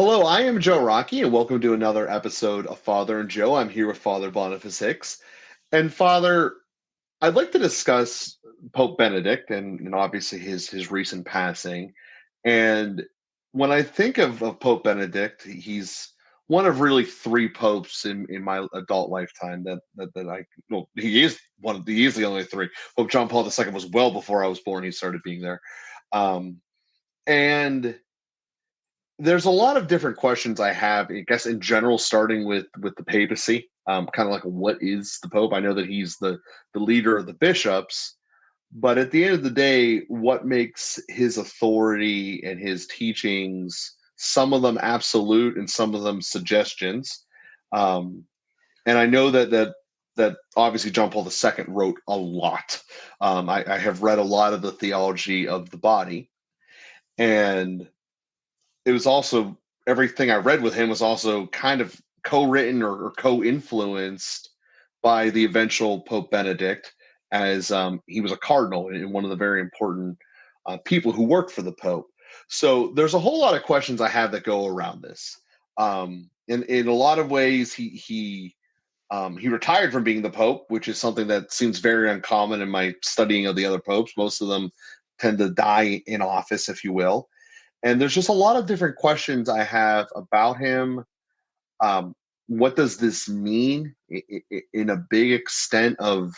Hello, I am Joe Rocky, and welcome to another episode of Father and Joe. I'm here with Father Boniface Hicks. And Father, I'd like to discuss Pope Benedict and obviously his recent passing. And when I think of Pope Benedict, he's one of really three popes in my adult lifetime that I well, he is the only three. Pope John Paul II was well before I was born. He started being there. Um, and there's a lot of different questions I have, I guess, in general, starting with the papacy. Kind of like, what is the Pope? I know that he's the leader of the bishops, but at the end of the day, what makes his authority and his teachings, some of them absolute and some of them suggestions? Um, and I know that obviously John Paul II wrote a lot. I have read a lot of the theology of the body, and it was also everything I read with him was also kind of co-written or co-influenced by the eventual Pope Benedict, as he was a cardinal and one of the very important people who worked for the Pope. So there's a whole lot of questions I have that go around this. In a lot of ways, he retired from being the Pope, which is something that seems very uncommon in my studying of the other popes. Most of them tend to die in office, if you will, and there's just a lot of different questions I have about him. Um, what does this mean in a big extent of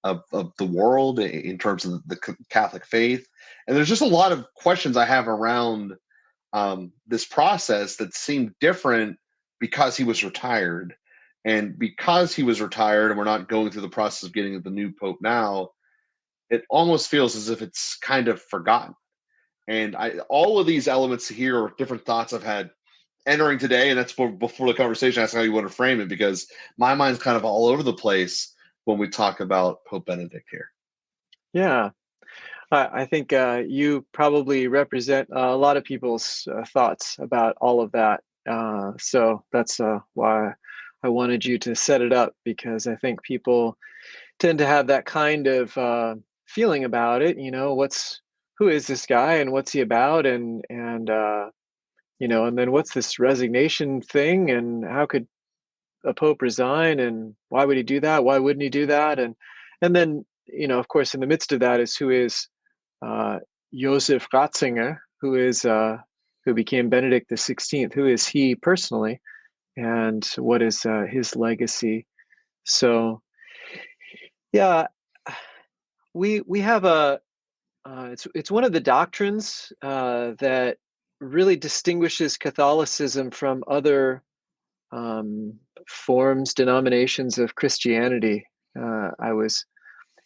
the world in terms of the Catholic faith? And there's just a lot of questions I have around this process that seem different because he was retired. And because he was retired and we're not going through the process of getting the new Pope now, it almost feels as if it's kind of forgotten. And all of these elements here are different thoughts I've had entering today, and that's before the conversation. That's how you want to frame it, because my mind's kind of all over the place when we talk about Pope Benedict here. Yeah, I think you probably represent a lot of people's thoughts about all of that. So that's why I wanted you to set it up, because I think people tend to have that kind of feeling about it. Who is this guy and what's he about, and then what's this resignation thing, and how could a pope resign, and why would he do that? Why wouldn't he do that? And then of course, in the midst of that is who is uh, Joseph Ratzinger, who became Benedict XVI. Who is he personally, and what is his legacy? So yeah, we have a it's one of the doctrines that really distinguishes Catholicism from other forms, denominations of Christianity. I was,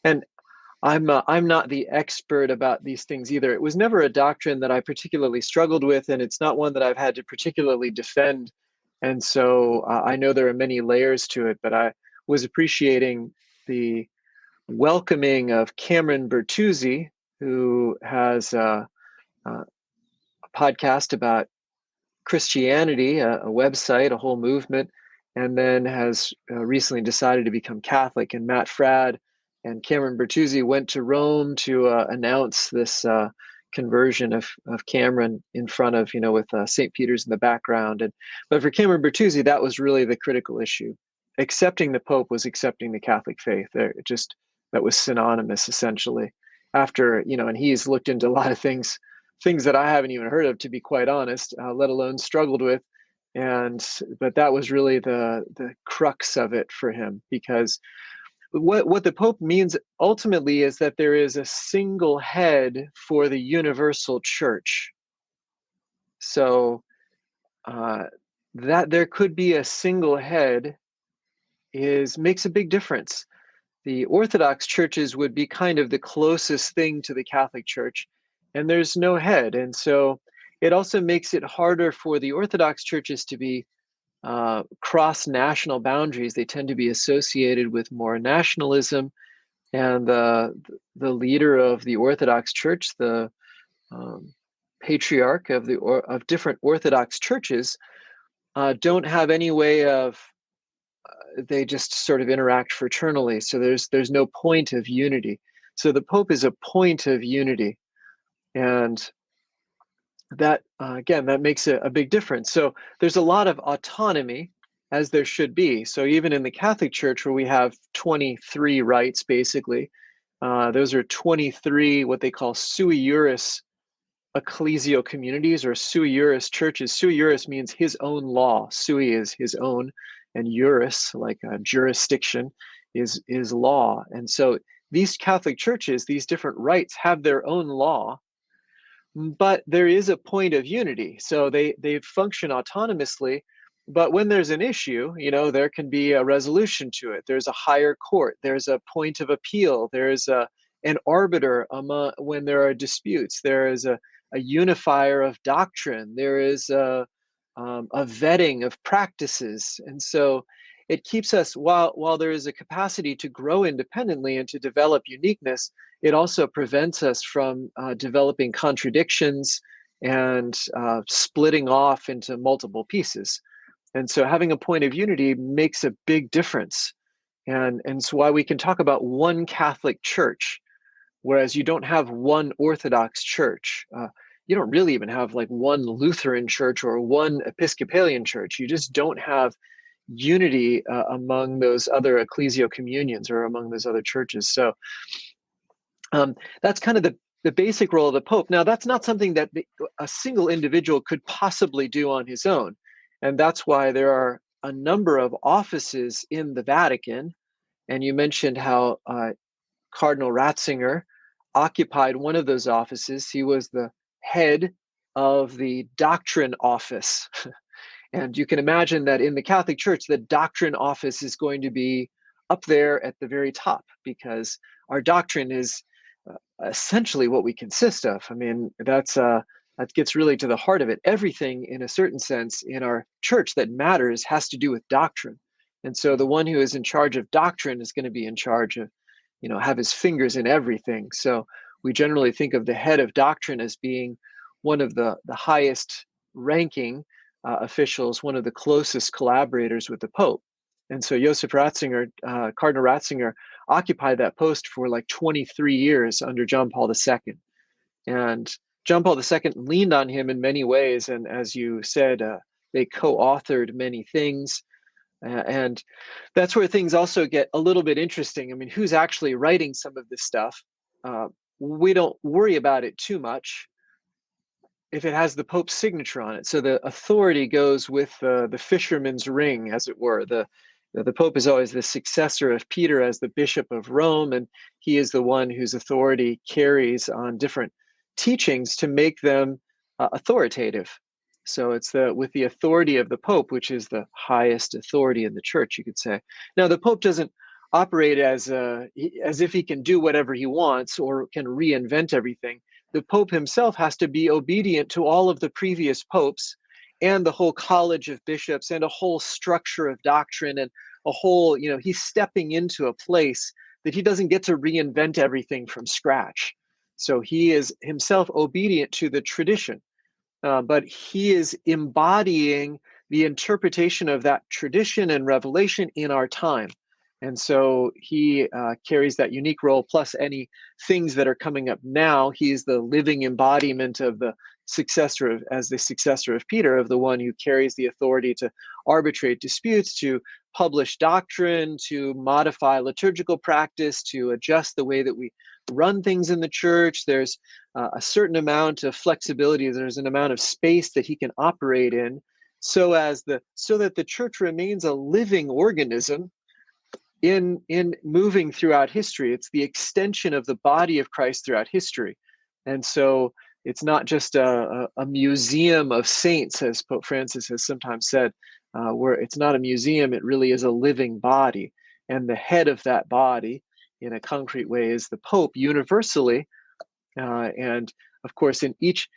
and I'm not the expert about these things either. It was never a doctrine that I particularly struggled with, and it's not one that I've had to particularly defend. And so I know there are many layers to it, but I was appreciating the welcoming of Cameron Bertuzzi, who has a podcast about Christianity, a website, a whole movement, and then has recently decided to become Catholic. And Matt Fradd and Cameron Bertuzzi went to Rome to announce this conversion of Cameron in front of, with St. Peter's in the background. But for Cameron Bertuzzi, that was really the critical issue. Accepting the Pope was accepting the Catholic faith. That was synonymous, essentially. After, and he's looked into a lot of things that I haven't even heard of, to be quite honest, let alone struggled with. But that was really the crux of it for him, because what the Pope means ultimately is that there is a single head for the universal church. So that there could be a single head makes a big difference. The Orthodox churches would be kind of the closest thing to the Catholic Church, and there's no head. And so it also makes it harder for the Orthodox churches to be cross national boundaries. They tend to be associated with more nationalism, and the leader of the Orthodox Church, the patriarch of different Orthodox churches, don't have any way of. They just sort of interact fraternally. So there's no point of unity. So the Pope is a point of unity. And that again, that makes a big difference. So there's a lot of autonomy, as there should be. So even in the Catholic Church, where we have 23 rites, basically, those are 23 what they call sui juris ecclesial communities or sui juris churches. Sui juris means his own law. Sui is his own, and juris, like a jurisdiction, is law. And so these Catholic churches, these different rites, have their own law, but there is a point of unity. So they function autonomously, but when there's an issue, there can be a resolution to it. There's a higher court, there's a point of appeal, there's an arbiter when there are disputes, there is a unifier of doctrine, there is a vetting of practices. And so it keeps us, while there is a capacity to grow independently and to develop uniqueness, it also prevents us from developing contradictions and splitting off into multiple pieces. And so having a point of unity makes a big difference. And so why we can talk about one Catholic Church, whereas you don't have one Orthodox Church. You don't really even have like one Lutheran church or one Episcopalian church. You just don't have unity among those other ecclesial communions or among those other churches. So that's kind of the basic role of the Pope. Now, that's not something that a single individual could possibly do on his own. And that's why there are a number of offices in the Vatican. And you mentioned how Cardinal Ratzinger occupied one of those offices. He was the head of the Doctrine office. And you can imagine that in the Catholic Church, the Doctrine office is going to be up there at the very top, because our doctrine is essentially what we consist of. I mean, that gets really to the heart of it. Everything, in a certain sense, in our church that matters has to do with doctrine. And so the one who is in charge of doctrine is going to be in charge of, have his fingers in everything. So we generally think of the head of doctrine as being one of the highest ranking officials, one of the closest collaborators with the Pope. And so Joseph Ratzinger, Cardinal Ratzinger, occupied that post for like 23 years under John Paul II. And John Paul II leaned on him in many ways. And as you said, they co-authored many things. And that's where things also get a little bit interesting. I mean, who's actually writing some of this stuff? We don't worry about it too much if it has the Pope's signature on it. So the authority goes with the fisherman's ring, as it were. The Pope is always the successor of Peter as the Bishop of Rome, and he is the one whose authority carries on different teachings to make them authoritative. So it's with the authority of the Pope, which is the highest authority in the church, you could say. Now, the Pope doesn't operate as if he can do whatever he wants or can reinvent everything. The Pope himself has to be obedient to all of the previous popes and the whole college of bishops and a whole structure of doctrine and a whole, he's stepping into a place that he doesn't get to reinvent everything from scratch. So he is himself obedient to the tradition. But he is embodying the interpretation of that tradition and revelation in our time. And so he carries that unique role, plus any things that are coming up now. He's the living embodiment of the successor of Peter, of the one who carries the authority to arbitrate disputes, to publish doctrine, to modify liturgical practice, to adjust the way that we run things in the church. There's a certain amount of flexibility. There's an amount of space that he can operate in, so that the church remains a living organism in moving throughout history. It's the extension of the body of Christ throughout history. And so it's not just a museum of saints, as Pope Francis has sometimes said, where it's not a museum, it really is a living body. And the head of that body, in a concrete way, is the Pope universally. And of course, in each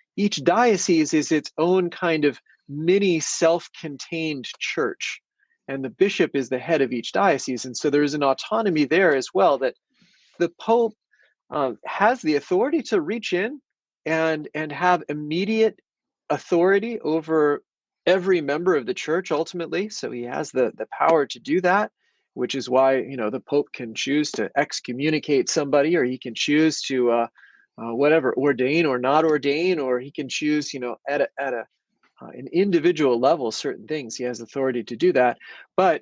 diocese is its own kind of mini self-contained church. And the bishop is the head of each diocese. And so there is an autonomy there as well, that the Pope has the authority to reach in and have immediate authority over every member of the church ultimately. So he has the power to do that, which is why, the Pope can choose to excommunicate somebody, or he can choose to whatever, ordain or not ordain, or he can choose, at an individual level, certain things. He has authority to do that. But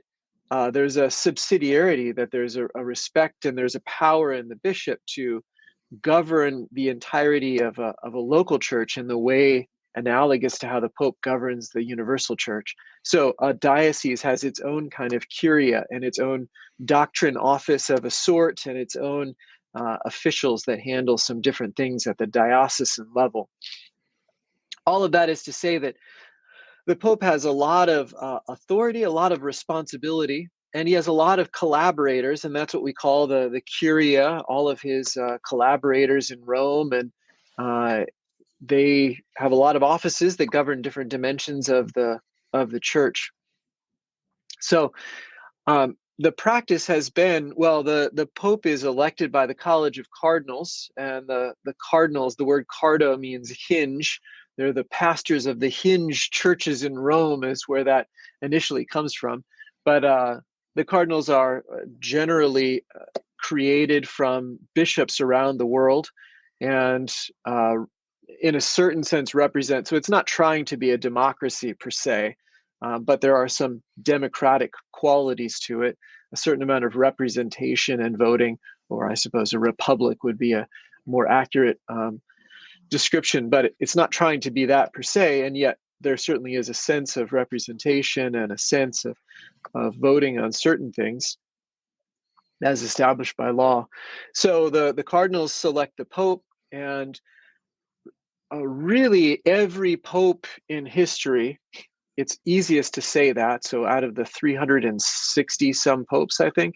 there's a subsidiarity, that there's a respect and there's a power in the bishop to govern the entirety of a local church in the way analogous to how the Pope governs the universal church. So a diocese has its own kind of curia and its own doctrine office of a sort, and its own officials that handle some different things at the diocesan level. All of that is to say that the Pope has a lot of authority, a lot of responsibility, and he has a lot of collaborators, and that's what we call the curia, all of his collaborators in Rome, and they have a lot of offices that govern different dimensions of the church. So the practice has been, well, the Pope is elected by the College of Cardinals, and the cardinals, the word cardo means hinge. They're the pastors of the hinge churches in Rome, is where that initially comes from. But the cardinals are generally created from bishops around the world, and in a certain sense represent, so it's not trying to be a democracy per se, but there are some democratic qualities to it, a certain amount of representation and voting, or I suppose a republic would be a more accurate description, but it's not trying to be that per se, and yet there certainly is a sense of representation and a sense of voting on certain things as established by law. So the cardinals select the Pope, and really every Pope in history, it's easiest to say that, so out of the 360 some popes, I think,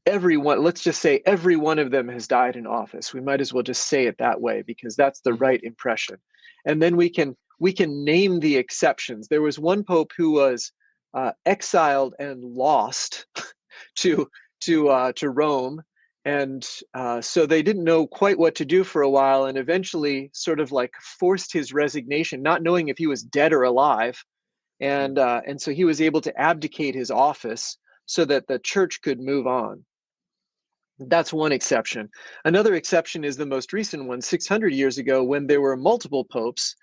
everyone, let's just say every one of them has died in office. We might as well just say it that way, because that's the right impression. And then we can name the exceptions. There was one Pope who was exiled and lost to Rome, and so they didn't know quite what to do for a while, and eventually sort of like forced his resignation, not knowing if he was dead or alive, and so he was able to abdicate his office so that the church could move on. That's one exception. Another exception is the most recent one, 600 years ago, when there were multiple popes,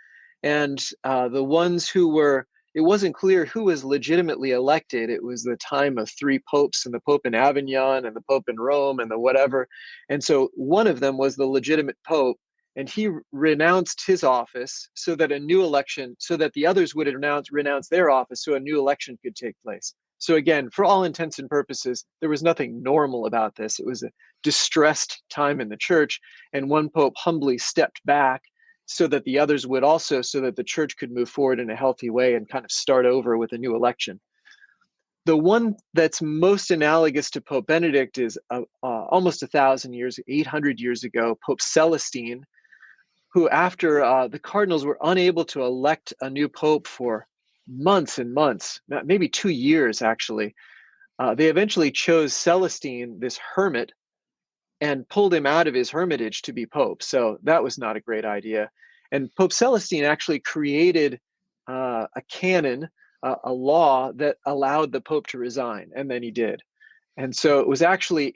and the ones who were, it wasn't clear who was legitimately elected. It was the time of three popes, and the Pope in Avignon and the Pope in Rome and the whatever. And so one of them was the legitimate Pope, and he renounced his office so that a new election, so that the others would renounce their office, so a new election could take place. So again, for all intents and purposes, there was nothing normal about this. It was a distressed time in the church, and one Pope humbly stepped back so that the others would also, so that the church could move forward in a healthy way and kind of start over with a new election. The one that's most analogous to Pope Benedict is almost 1,000 years, 800 years ago, Pope Celestine, who after the cardinals were unable to elect a new pope for months and months, maybe 2 years actually, they eventually chose Celestine, this hermit, and pulled him out of his hermitage to be pope. So that was not a great idea. And Pope Celestine actually created a canon, a law that allowed the pope to resign, and then he did. And so it was actually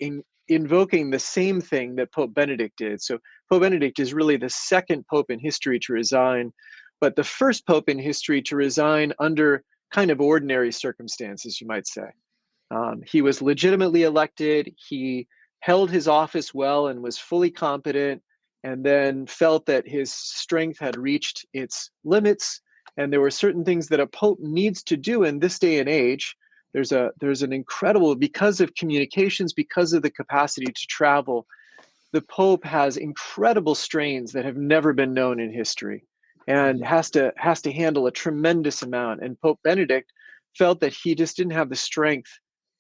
invoking the same thing that Pope Benedict did. So Pope Benedict is really the second pope in history to resign, but the first pope in history to resign under kind of ordinary circumstances, you might say. He was legitimately elected. He held his office well and was fully competent, and then felt that his strength had reached its limits, and there were certain things that a pope needs to do in this day and age. There's an incredible, because of communications, because of the capacity to travel, the Pope has incredible strains that have never been known in history, and has to handle a tremendous amount. And Pope Benedict felt that he just didn't have the strength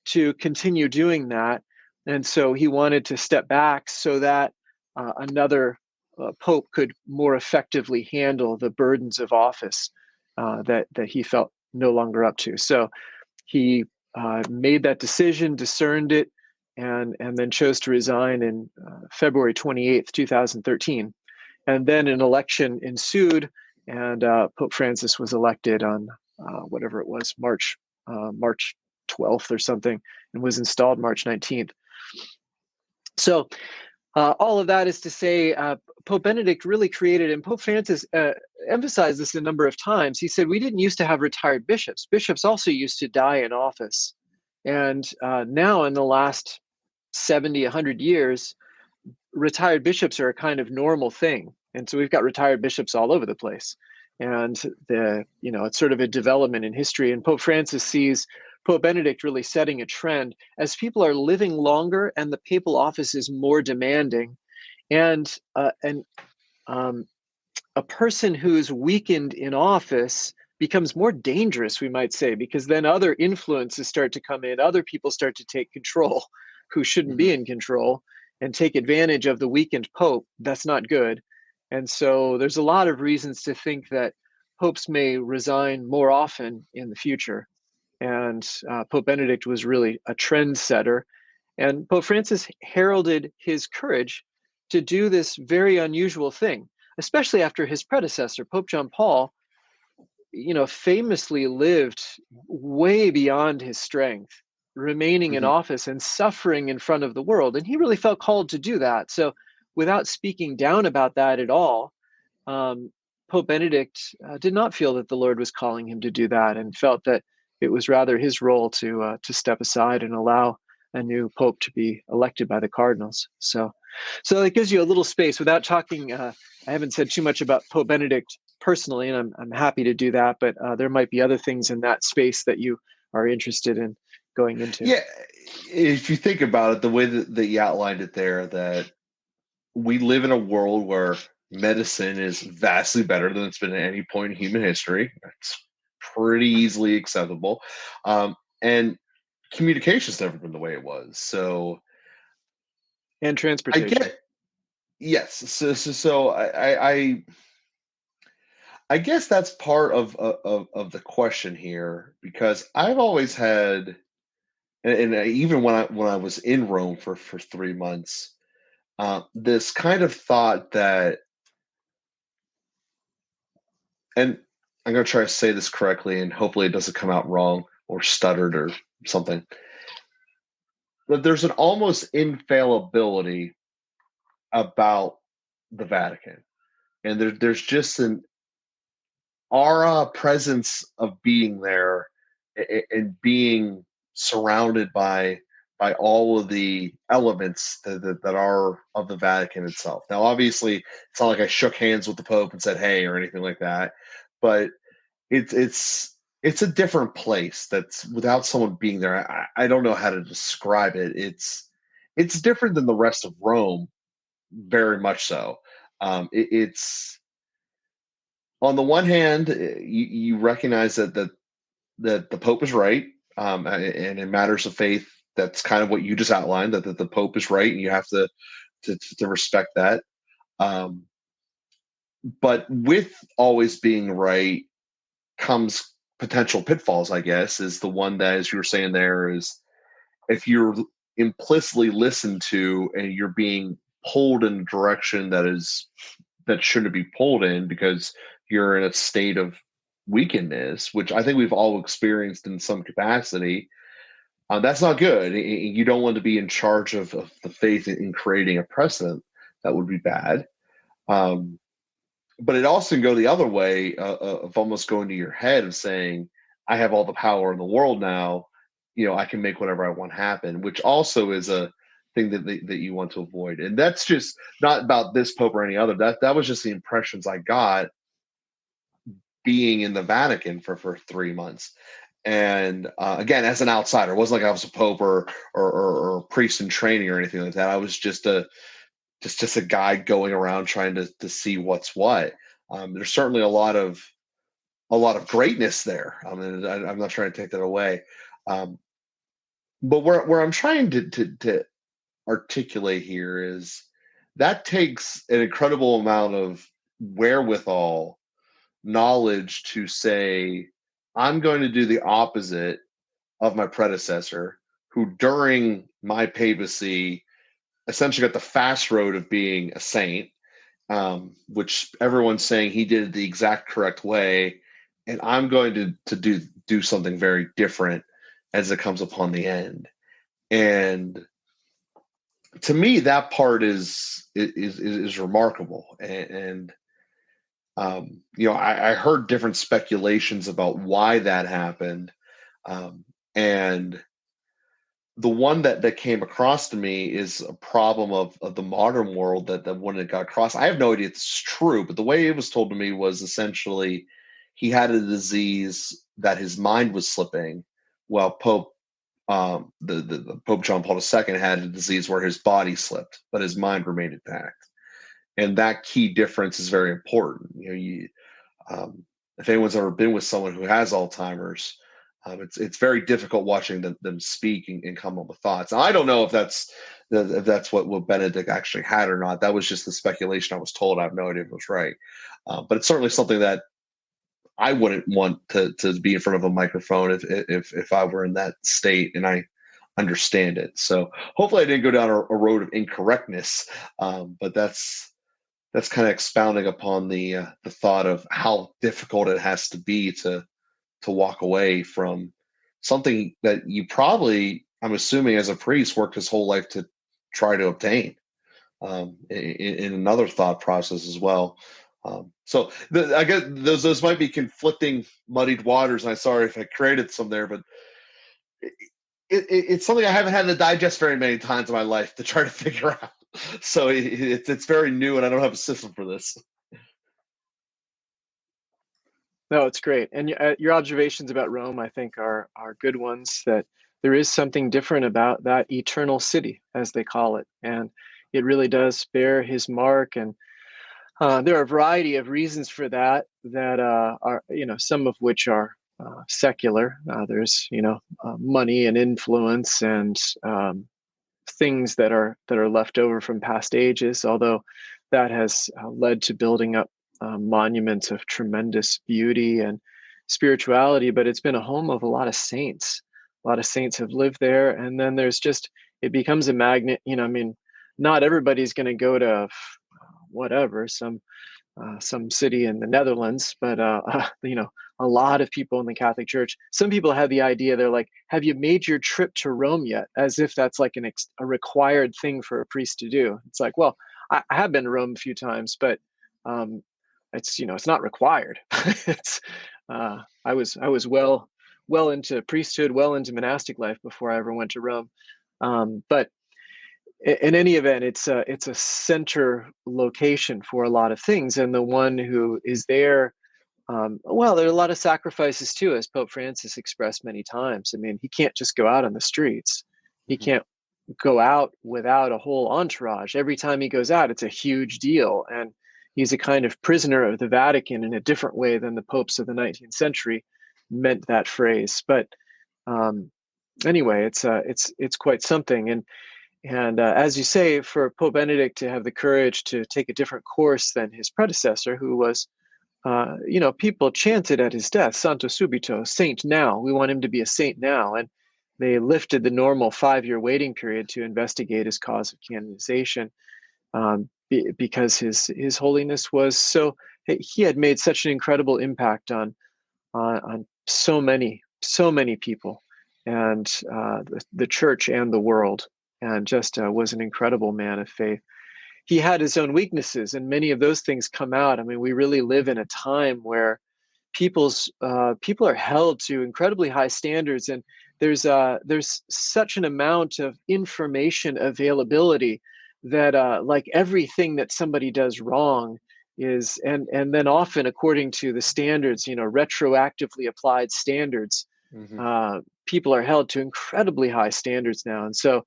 to continue doing that, and so he wanted to step back so that another Pope could more effectively handle the burdens of office that he felt no longer up to. So he made that decision, discerned it, and then chose to resign in February 28th, 2013. And then an election ensued, and Pope Francis was elected on whatever it was, March 12th or something, and was installed March 19th. So All of that is to say, Pope Benedict really created, and Pope Francis emphasized this a number of times. He said, we didn't used to have retired bishops. Bishops also used to die in office. And now in the last 70, 100 years, retired bishops are a kind of normal thing. And so we've got retired bishops all over the place. And it's sort of a development in history. And Pope Francis sees Pope Benedict really setting a trend as people are living longer and the papal office is more demanding. And a person who's weakened in office becomes more dangerous, we might say, because then other influences start to come in. Other people start to take control who shouldn't be in control and take advantage of the weakened pope. That's not good. And so there's a lot of reasons to think that popes may resign more often in the future. And Pope Benedict was really a trendsetter. And Pope Francis heralded his courage to do this very unusual thing, especially after his predecessor, Pope John Paul, famously lived way beyond his strength, remaining in office and suffering in front of the world. And he really felt called to do that. So without speaking down about that at all, Pope Benedict did not feel that the Lord was calling him to do that, and felt that it was rather his role to step aside and allow a new pope to be elected by the cardinals. So it gives you a little space without talking. I haven't said too much about Pope Benedict personally, and I'm happy to do that. But there might be other things in that space that you are interested in going into. Yeah, if you think about it, the way that you outlined it there, that we live in a world where medicine is vastly better than it's been at any point in human history. It's pretty easily acceptable. And communication's never been the way it was. So, and I transportation. get, yes. So I guess that's part of the question here, because I've always had, and even when I was in Rome for 3 months, this kind of thought that, and I'm going to try to say this correctly, and hopefully it doesn't come out wrong or stuttered or something, but there's an almost infallibility about the Vatican, and there's just an aura presence of being there, and being surrounded by all of the elements that are of the Vatican itself. Now, obviously, it's not like I shook hands with the Pope and said "Hey" or anything like that, but it's a different place that's without someone being there. I don't know how to describe it. It's different than the rest of Rome, very much so. It's on the one hand, you recognize that the Pope is right, and in matters of faith, that's kind of what you just outlined, that the Pope is right, and you have to respect that. Um, but with always being right comes potential pitfalls, I guess, is the one that, as you were saying there, is if you're implicitly listened to and you're being pulled in a direction that shouldn't be pulled in because you're in a state of weakness, which I think we've all experienced in some capacity. That's not good. You don't want to be in charge of the faith in creating a precedent. That would be bad. Um, but it also can go the other way, of almost going to your head of saying, I have all the power in the world now. I can make whatever I want happen, which also is a thing that you want to avoid. And that's just not about this Pope or any other. That was just the impressions I got being in the Vatican for 3 months. And again, as an outsider, it wasn't like I was a Pope or a priest in training or anything like that. I was just a guy going around trying to see what's what. There's certainly a lot of greatness there. I mean, I'm not trying to take that away, but where I'm trying to articulate here is that takes an incredible amount of wherewithal, knowledge to say, I'm going to do the opposite of my predecessor, who during my papacy essentially got the fast road of being a saint, which everyone's saying he did it the exact correct way, and I'm going to do something very different as it comes upon the end. And to me, that part is remarkable. And I heard different speculations about why that happened. And the one that came across to me is a problem of the modern world that when it got across. I have no idea if it's true, but the way it was told to me was essentially he had a disease that his mind was slipping, while the Pope John Paul II had a disease where his body slipped, but his mind remained intact. And that key difference is very important. If anyone's ever been with someone who has Alzheimer's, it's very difficult watching them speak and come up with thoughts. Now, I don't know if that's what Benedict actually had or not. That was just the speculation I was told. I have no idea if it was right, but it's certainly something that I wouldn't want to be in front of a microphone if I were in that state and I understand it. So hopefully I didn't go down a road of incorrectness, but that's kind of expounding upon the thought of how difficult it has to be to walk away from something that you probably, I'm assuming, as a priest, worked his whole life to try to obtain, in another thought process as well. I guess those might be conflicting, muddied waters, and I'm sorry if I created some there, but it's something I haven't had to digest very many times in my life to try to figure out. So it's very new, and I don't have a system for this. No, it's great. And your observations about Rome, I think, are good ones, that there is something different about that eternal city, as they call it. And it really does bear his mark. And there are a variety of reasons for that are, some of which are secular. There's, money and influence and things that are left over from past ages, although that has led to building up monuments of tremendous beauty and spirituality. But it's been a home of a lot of saints. A lot of saints have lived there, and then it becomes a magnet. I mean, not everybody's going to go to whatever some city in the Netherlands, but a lot of people in the Catholic Church. Some people have the idea, they're like, "Have you made your trip to Rome yet?" As if that's like a required thing for a priest to do. It's like, well, I have been to Rome a few times, but it's not required. it's I was well into priesthood, well into monastic life before I ever went to Rome. But in any event, it's a center location for a lot of things, and the one who is there. Well, there are a lot of sacrifices too, as Pope Francis expressed many times. I mean, he can't just go out on the streets. He Mhm. can't go out without a whole entourage. Every time he goes out, it's a huge deal, and he's a kind of prisoner of the Vatican in a different way than the popes of the 19th century meant that phrase. But um, anyway, it's quite something. And as you say, for Pope Benedict to have the courage to take a different course than his predecessor, who was, people chanted at his death, Santo Subito, saint now. We want him to be a saint now. And they lifted the normal 5-year waiting period to investigate his cause of canonization, because his holiness was he had made such an incredible impact on so many people, and the church and the world, and just was an incredible man of faith. He had his own weaknesses, and many of those things come out. I mean, we really live in a time where people are held to incredibly high standards, and there's such an amount of information availability that like everything that somebody does wrong is, and then often according to the standards, retroactively applied standards, Mhm. uh, people are held to incredibly high standards now. And so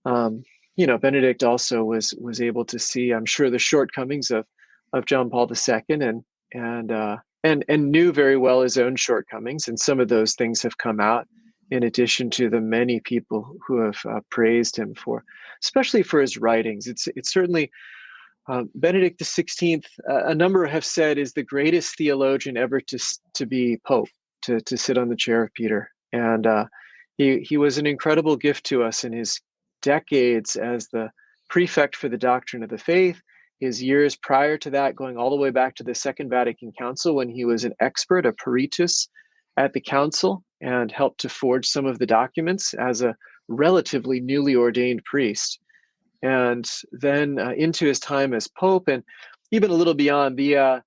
um, Benedict also was able to see, I'm sure, the shortcomings of John Paul II, and knew very well his own shortcomings, and some of those things have come out, in addition to the many people who have praised him especially for his writings. It's certainly Benedict XVI. A number have said is the greatest theologian ever to be pope, to sit on the chair of Peter, and he was an incredible gift to us in his decades as the prefect for the doctrine of the faith, his years prior to that, going all the way back to the Second Vatican Council, when he was an expert, a peritus at the council, and helped to forge some of the documents as a relatively newly ordained priest. and then into his time as Pope, and even a little beyond. The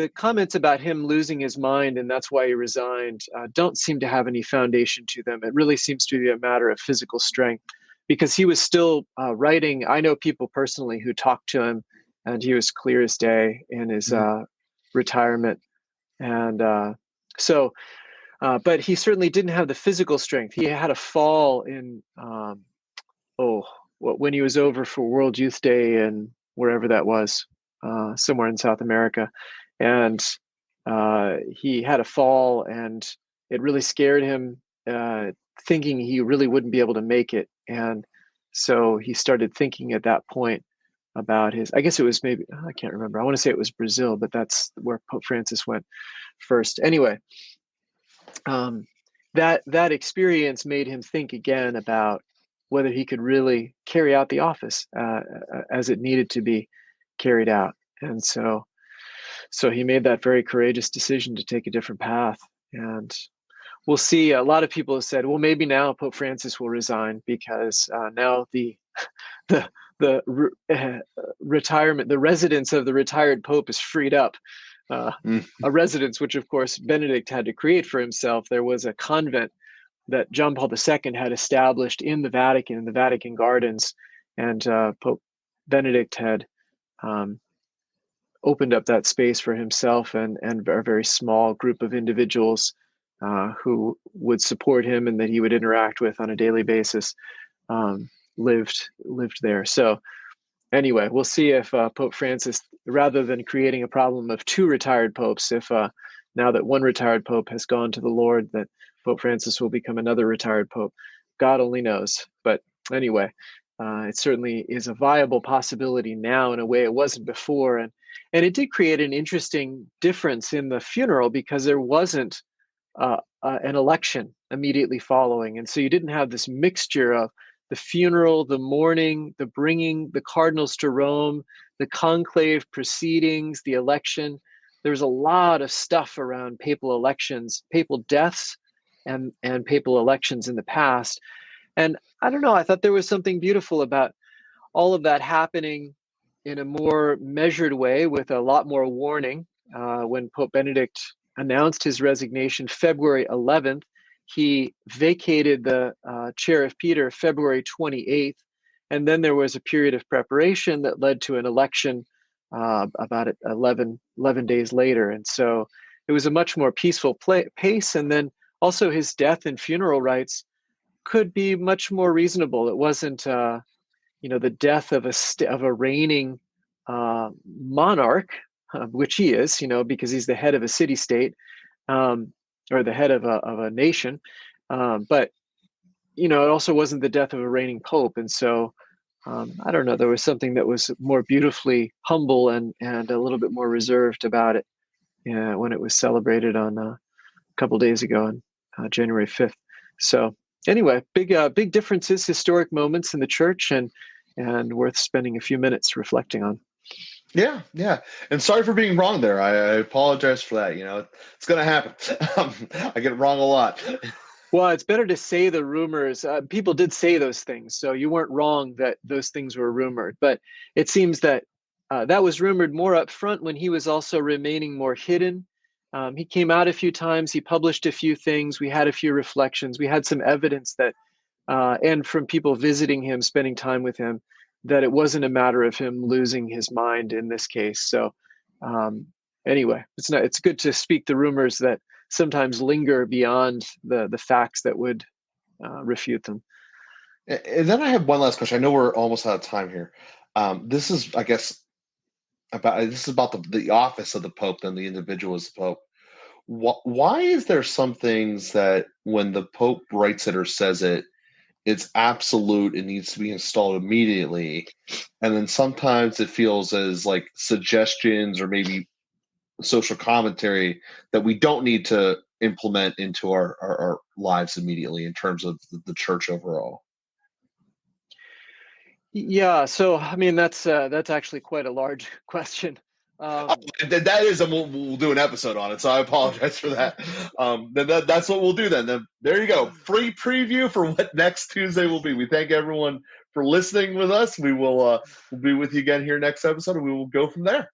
comments about him losing his mind and that's why he resigned don't seem to have any foundation to them. It really seems to be a matter of physical strength, because he was still writing. I know people personally who talked to him, and he was clear as day in his retirement. And but he certainly didn't have the physical strength. He had a fall in when he was over for World Youth Day and wherever that was, somewhere in South America, and he had a fall, and it really scared him, thinking he really wouldn't be able to make it. And so he started thinking at that point about his, I guess it was maybe, I can't remember. I want to say it was Brazil, but that's where Pope Francis went first. Anyway, that experience made him think again about whether he could really carry out the office as it needed to be carried out. And so he made that very courageous decision to take a different path. And we'll see. A lot of people have said, well, maybe now Pope Francis will resign, because now the retirement, the residence of the retired Pope is freed up. A residence which, of course, Benedict had to create for himself. There was a convent that John Paul II had established in the Vatican, in the Vatican Gardens, and Pope Benedict had opened up that space for himself and a very small group of individuals who would support him and that he would interact with on a daily basis, lived there. So anyway, we'll see if Pope Francis, rather than creating a problem of two retired popes, if now that one retired pope has gone to the Lord, that Pope Francis will become another retired pope. God only knows. But anyway, it certainly is a viable possibility now in a way it wasn't before. And it did create an interesting difference in the funeral, because there wasn't an election immediately following. And so you didn't have this mixture of the funeral, the mourning, the bringing the cardinals to Rome, the conclave proceedings, the election. There's a lot of stuff around papal elections, papal deaths, and papal elections in the past. And I don't know, I thought there was something beautiful about all of that happening in a more measured way, with a lot more warning. When Pope Benedict announced his resignation February 11th, he vacated the chair of Peter February 28th, and then there was a period of preparation that led to an election about 11 days later. And so it was a much more peaceful pace. And then also his death and funeral rites could be much more reasonable. It wasn't the death of a reigning monarch, which he is, because he's the head of a city-state, or the head of a nation. But it also wasn't the death of a reigning pope. And so I don't know, there was something that was more beautifully humble and a little bit more reserved about it when it was celebrated on a couple days ago on January 5th. So anyway, big differences, historic moments in the church, and worth spending a few minutes reflecting on. Yeah. And sorry for being wrong there. I apologize for that. It's going to happen. I get it wrong a lot. Well, it's better to say the rumors. People did say those things, so you weren't wrong that those things were rumored. But it seems that that was rumored more up front, when he was also remaining more hidden. He came out a few times. He published a few things. We had a few reflections. We had some evidence that, and from people visiting him, spending time with him, that it wasn't a matter of him losing his mind in this case. So anyway, it's good to speak the rumors that sometimes linger beyond the facts that would refute them. And then I have one last question. I know we're almost out of time here. This is, I guess, about the office of the Pope and the individual as the Pope. Why is there some things that when the Pope writes it or says it, it's absolute, it needs to be installed immediately, and then sometimes it feels as like suggestions or maybe social commentary that we don't need to implement into our lives immediately in terms of the church overall? Yeah, so I mean that's actually quite a large question. That is, and we'll do an episode on it. So I apologize for that. That's what we'll do then. There you go. Free preview for what next Tuesday will be. We thank everyone for listening with us. We'll be with you again here next episode, and we will go from there.